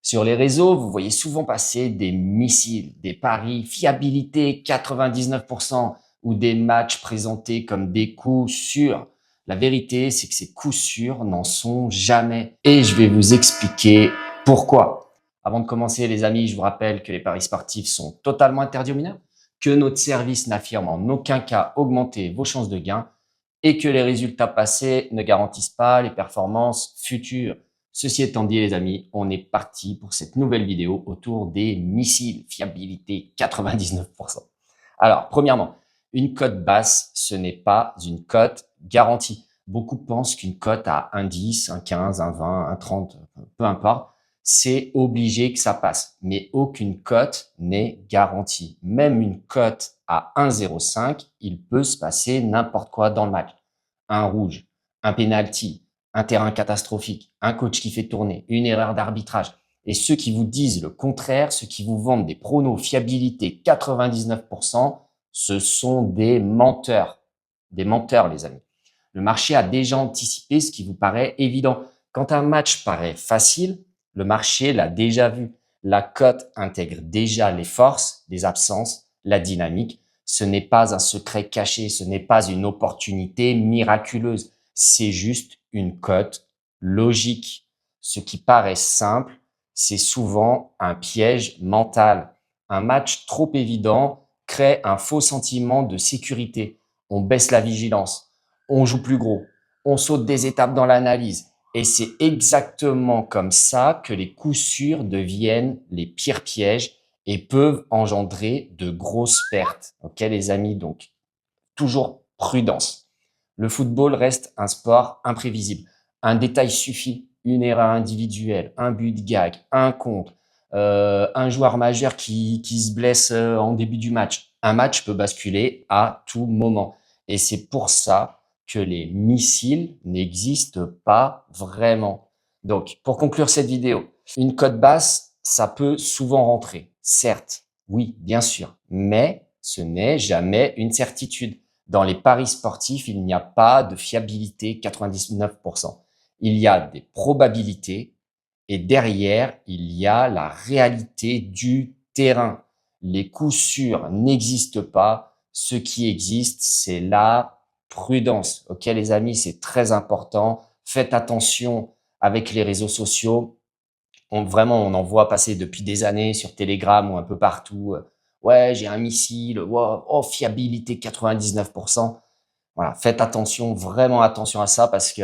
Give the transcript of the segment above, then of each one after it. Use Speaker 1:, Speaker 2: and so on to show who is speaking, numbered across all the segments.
Speaker 1: Sur les réseaux, vous voyez souvent passer des missiles, des paris, fiabilité 99% ou des matchs présentés comme des coups sûrs. La vérité, c'est que ces coups sûrs n'en sont jamais. Et je vais vous expliquer pourquoi. Avant de commencer, les amis, je vous rappelle que les paris sportifs sont totalement interdits aux mineurs, que notre service n'affirme en aucun cas augmenter vos chances de gain et que les résultats passés ne garantissent pas les performances futures. Ceci étant dit, les amis, on est parti pour cette nouvelle vidéo autour des missiles, fiabilité 99%. Alors, premièrement, une cote basse, ce n'est pas une cote garantie. Beaucoup pensent qu'une cote à 1,10, 1,15, 1,20, 1,30, peu importe, c'est obligé que ça passe. Mais aucune cote n'est garantie. Même une cote à 1,05, il peut se passer n'importe quoi dans le match. Un rouge, un penalty, un terrain catastrophique, un coach qui fait tourner, une erreur d'arbitrage. Et ceux qui vous disent le contraire, ceux qui vous vendent des pronos fiabilité 99%, ce sont des menteurs. Des menteurs, les amis. Le marché a déjà anticipé ce qui vous paraît évident. Quand un match paraît facile, le marché l'a déjà vu. La cote intègre déjà les forces, les absences, la dynamique. Ce n'est pas un secret caché, ce n'est pas une opportunité miraculeuse. C'est juste une cote logique. Ce qui paraît simple, c'est souvent un piège mental. Un match trop évident crée un faux sentiment de sécurité. On baisse la vigilance, on joue plus gros, on saute des étapes dans l'analyse. Et c'est exactement comme ça que les coups sûrs deviennent les pires pièges et peuvent engendrer de grosses pertes. Ok, les amis, donc toujours prudence. Le football reste un sport imprévisible. Un détail suffit, une erreur individuelle, un but de gag, un contre, un joueur majeur qui se blesse en début du match. Un match peut basculer à tout moment. Et c'est pour ça que les missiles n'existent pas vraiment. Donc, pour conclure cette vidéo, une cote basse, ça peut souvent rentrer. Certes, oui, bien sûr, mais ce n'est jamais une certitude. Dans les paris sportifs, il n'y a pas de fiabilité 99%. Il y a des probabilités et derrière, il y a la réalité du terrain. Les coups sûrs n'existent pas. Ce qui existe, c'est la prudence. Ok, les amis, c'est très important. Faites attention avec les réseaux sociaux. Vraiment, on en voit passer depuis des années sur Telegram ou un peu partout. Ouais, j'ai un missile. Wow, oh, fiabilité 99%. Voilà, faites attention, vraiment attention à ça parce que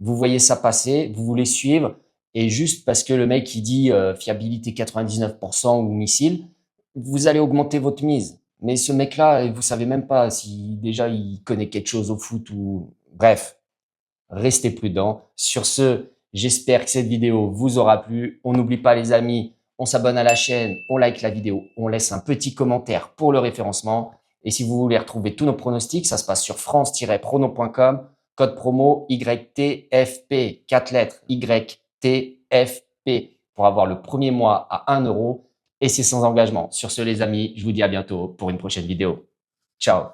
Speaker 1: vous voyez ça passer, vous voulez suivre et juste parce que le mec il dit fiabilité 99% ou missile, vous allez augmenter votre mise. Mais ce mec-là, vous savez même pas si déjà il connaît quelque chose au foot ou bref, restez prudents. Sur ce, j'espère que cette vidéo vous aura plu. On n'oublie pas les amis, on s'abonne à la chaîne, on like la vidéo, on laisse un petit commentaire pour le référencement. Et si vous voulez retrouver tous nos pronostics, ça se passe sur france-prono.com, code promo YTFP, 4 lettres YTFP pour avoir le premier mois à 1 euro et c'est sans engagement. Sur ce les amis, je vous dis à bientôt pour une prochaine vidéo. Ciao.